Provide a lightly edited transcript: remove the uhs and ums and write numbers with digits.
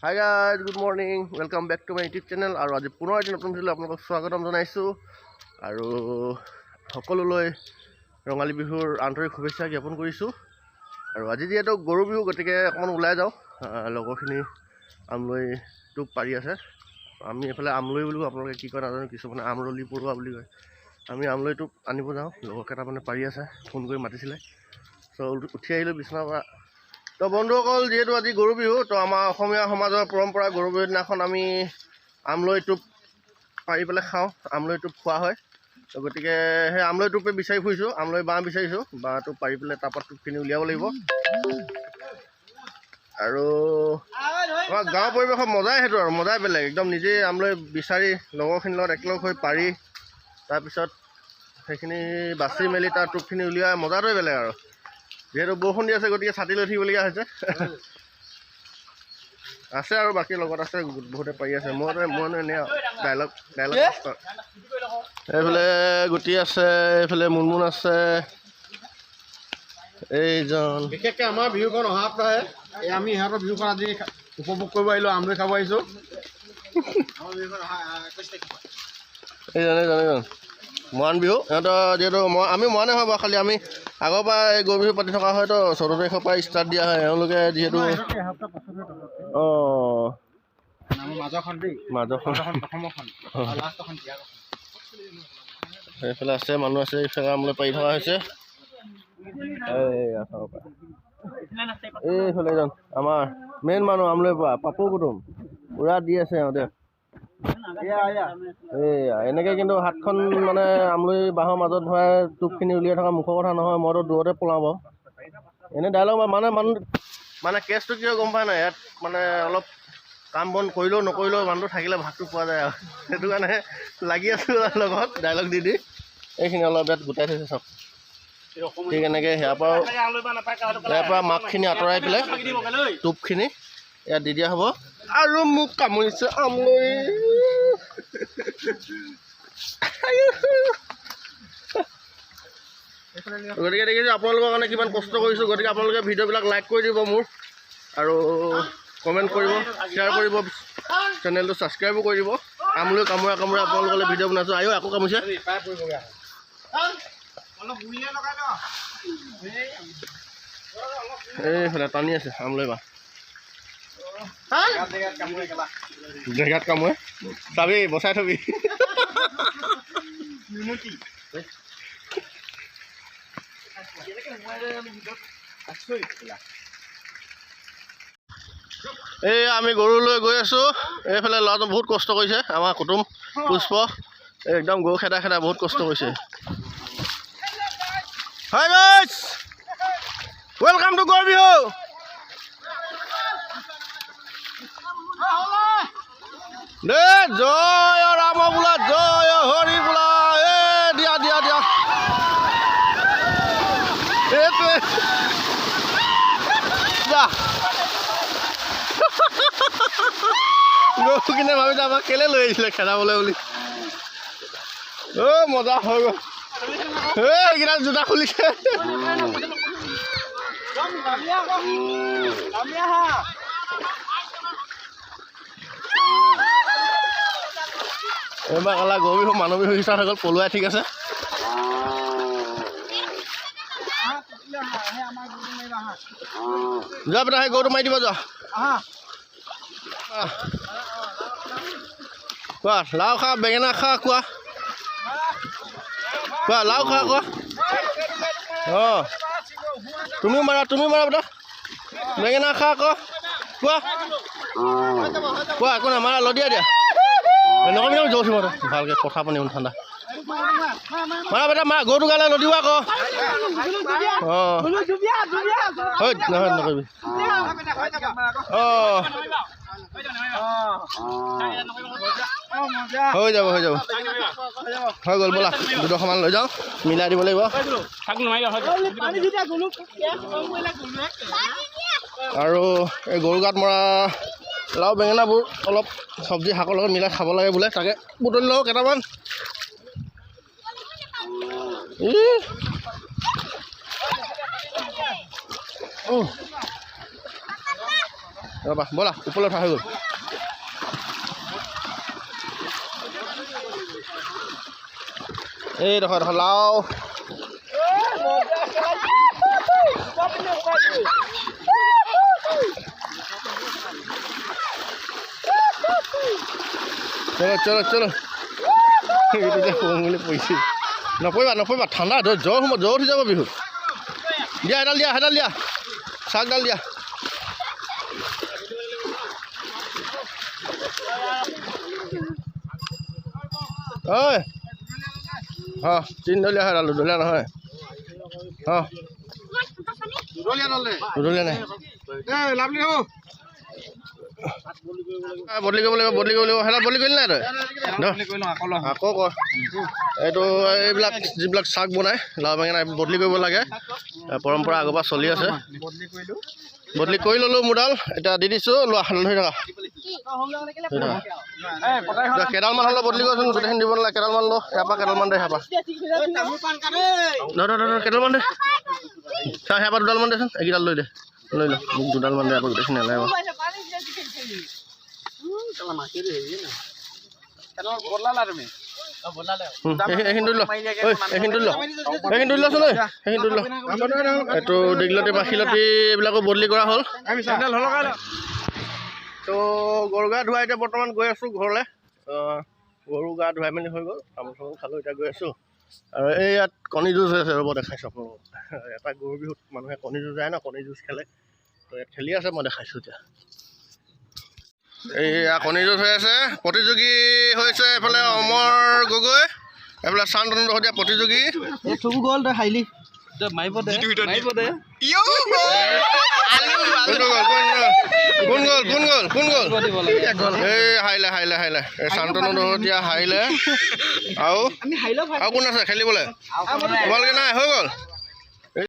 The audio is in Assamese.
Hi guys, good morning. Welcome back to my YouTube channel. আৰু আজি পুনৰ এটি নতুন ভিডিঅ'লৈ আপোনালোকক স্বাগতম জনাইছোঁ আৰু সকলোলৈ ৰঙালী বিহুৰ আন্তৰিক শুভেচ্ছা জ্ঞাপন কৰিছোঁ। আৰু আজি যিহেতু গৰু বিহু গতিকে অকণমান ওলাই যাওঁ, লগৰখিনি আমলৈ টোপ পাৰি আছে। আমি এফালে আমলৈ বুলিও আপোনালোকে কি কয় নাজানো, কিছুমানে আমৰলি পৰুৱা বুলি কয়। আমি আমলৈ টোপ আনিব যাওঁ, লগৰ কেইটামানে পাৰি আছে, ফোন কৰি মাতিছিলে। উঠি আহিলোঁ বিচনাৰ পৰা। তো বন্ধুসকল, যিহেতু আজি গৰু বিহু, তো আমাৰ অসমীয়া সমাজৰ পৰম্পৰা গৰু বিহুৰ দিনাখন আমি আমলৈ টোপ পাৰি পেলাই খাওঁ, আমলৈ টোপ খোৱা হয়। তো গতিকে সেই আমলৈ টোপে বিচাৰি ফুৰিছোঁ, আমলৈ বাঁহ বিচাৰিছোঁ, বাঁহ টোপ পাৰি পেলাই তাৰপৰা টোপখিনি উলিয়াব লাগিব। আৰু আমাৰ গাঁৱৰ পৰিৱেশৰ মজাই সেইটো, আৰু মজাই বেলেগ, একদম নিজে আমলৈ বিচাৰি লগৰখিনিৰ লগত একেলগ হৈ পাৰি তাৰপিছত সেইখিনি বাচি মেলি তাৰ টোপখিনি উলিওৱা মজাটোৱে বেলেগ। আৰু যিহেতু বৰষুণ দি আছে গতিকে ছাতি লৈ থাকিবলগীয়া হৈছে। আছে আৰু বাকী লগত আছে, বহুতে পাৰি আছে। মই এনেই ডাইলগ এইফালে গুটি আছে, এইফালে মুনমুন আছে, এইজন বিশেষকৈ আমাৰ বিহুখন অহা সপ্তাহে আমি ইহঁতৰ বিহুখন আজি উপভোগ কৰিব আহিলোঁ, আমলৈ খাব আহিছোঁ। এইজন মৰাণ বিহু সিহঁতৰ, যিহেতু আমি মৰাণে হয় বাৰু, খালি আমি আগৰ পৰা এই গৰু বিহু পাতি থকা হয়তো 14 তাৰিখৰ পৰা ষ্টাৰ্ট দিয়া হয়। এওঁলোকে যিহেতু সেইফালে আছে, মানুহ আছে, এইফালে আমলৈ পাৰি থকা হৈছে। এইফালে এজন আমাৰ মেইন মানুহ আমলৈ পৰা পাপু কুটুম পুৰা দি আছে সিহঁতে। এনেকৈ কিন্তু হাতখন মানে আমলৈ বাঁহৰ মাজত ভৰাই টোপখিনি উলিয়াই থকা মুখৰ কথা নহয়, মইতো দূৰতে পলাওঁ বাৰু। এনেই ডাইলগ মানে কেছটো কিয় গম পাই নাই, ইয়াত মানে অলপ কাম বন কৰিলেও নকৰিলেও মানুহটো থাকিলে ভাতটো পোৱা যায় আৰু সেইটো কাৰণে লাগি আছোঁ লগত ডাইলগ দি এইখিনি অলপ ইয়াত গোটাই থৈছে চব। ঠিক এনেকৈ ইয়াৰ পৰা মাকখিনি আঁতৰাই পেলাই টোপখিনি ইয়াত দি দিয়া হ'ব। আৰু মোক কামুৰিছে আমলৈ। গতিকে দেখিছোঁ আপোনালোকৰ কাৰণে কিমান কষ্ট কৰিছোঁ, গতিকে আপোনালোকে ভিডিঅ'বিলাক লাইক কৰি দিব মোৰ, আৰু কমেণ্ট কৰিব, শ্বেয়াৰ কৰিব, চেনেলটো ছাবস্ক্ৰাইবো কৰি দিব। আমলৈ কামোৰা আপোনালোকলৈ ভিডিঅ' বনাইছোঁ। আকৌ কামুৰিছে। এইফালে টানি আছে আমলৈ বাঁহ, জেগাত কামোৰে, চাবি বচাই থবি। এই আমি গৰু লৈ গৈ আছোঁ। এইফালে ল'ৰাটো বহুত কষ্ট কৰিছে, আমাৰ কুটুম পুষ্প একদম গৰু খেদা বহুত কষ্ট কৰিছে। হাই গাইজ, ৱেলকাম টু গৰু বিহু। দে জয় ৰাম বোলা, জয় হৰি বোলা, দিয়া এইটোৱে গৰু কিনে ভাবিছে আমাক কেলে লৈ আহিছিলে খেদাবলৈ বুলি। মজা হৈ গ'ল। এইকেইটা জোতা খুলিছে। এইবাৰ কালা গৰু বিহু মানুহ বিহু ষ্টাৰ্ট হৈ গ'ল, পলুৱাই ঠিক আছে। যোৱা বেটা, সেই গৰুটো মাৰি দিব যোৱা। কোৱা লাও খা, বেঙেনা খা, কোৱা লাও খা, কোৱা। তুমিও মাৰা বেটা, বেঙেনা খা, কোৱা একো নাই, মাৰা লদিয়া দিয়া নকবি জোৰ উঠিব ভালকৈ, পঠা পানী ঠাণ্ডা। মাৰা বেটা, মাৰা গৰুটো গালে লদিওৱা আকৌ। নহয় নকৰিবি। হৈ যাব হৈ গ'ল, ব'লা 200মান লৈ যাওঁ, মিলাই দিব লাগিব। আৰু এই গৰু গাত মৰা লাও বেঙেনাবোৰ অলপ চব্জি শাকৰ লগত মিলাই খাব লাগে বোলে, তাকে বুটলি লওঁ কেইটামান। ৰ'বা ব'লা ওপৰলৈ উঠা হৈ গ'ল এইডোখৰ লাও চলো চলো চলো এইটো যে শুং বুলি পৰিছে নপৰিবা ঠাণ্ডা জ্বৰ উঠি যাব বিহুত দিয়া সেইডাল দিয়া চাকডাল দিয়া ঐ অঁ তিনিডলীয়া সেইডাল দুডলীয়া নহয় অঁ দুডলীয়া নাই বদলি কৰিব লাগিব সেইডাল বদলি কৰিলি নাই তই আকৌ ক এইটো এইবিলাক যিবিলাক চাক বনাই লাও বেঙেনা বদলি কৰিব লাগে পৰম্পৰা আগৰ পৰা চলি আছে বদলি কৰি ল'লোঁ মোৰডাল এতিয়া দি দিছোঁ লোৱা ধৰি থকা কেইডালমান হ'লেও বদলি কৰচোন গোটেইখিনি দিব নালাগে কেইডালমান ল ইয়াৰ পৰা কেইডালমান দে ইয়াৰ পৰা কেইডালমান দে চাহ ইয়াৰ পৰা দুডালমান দেচোন এইকেইডাল লৈ ল মোক দুডালমান দে আকৌ গোটেইখিনি নালাগে এইটো দীঘলতি মাখিলতি এইবিলাকো বদলি কৰা হ'ল তো গৰু গা ধুৱাই এতিয়া বৰ্তমান গৈ আছোঁ ঘৰলৈ গৰু গা ধুৱাই মেলি হৈ গ'ল তামোল চামোল খালোঁ এতিয়া গৈ আছোঁ আৰু এই ইয়াত কণী যুঁজ হৈ আছে ৰ'ব দেখাইছোঁ আপোনালোকক এটা গৰু বিহুত মানুহে কণী যুঁজ যায় ন কণী যুঁজ খেলে তো ইয়াত খেলি আছে মই দেখাইছোঁ এতিয়া এইয়া কণী যুঁজ হৈ আছে প্ৰতিযোগী হৈছে এইফালে অমৰ গগৈ এইফালে শান্তনু দহতীয়া প্ৰতিযোগী গ'ল তই খাইলি কোন গ'ল এই হাৰিলে এই শান্তনু দহতীয়া হাৰিলে আৰু কোন আছে খেলিবলৈ তোমালোকে নাই হৈ গ'ল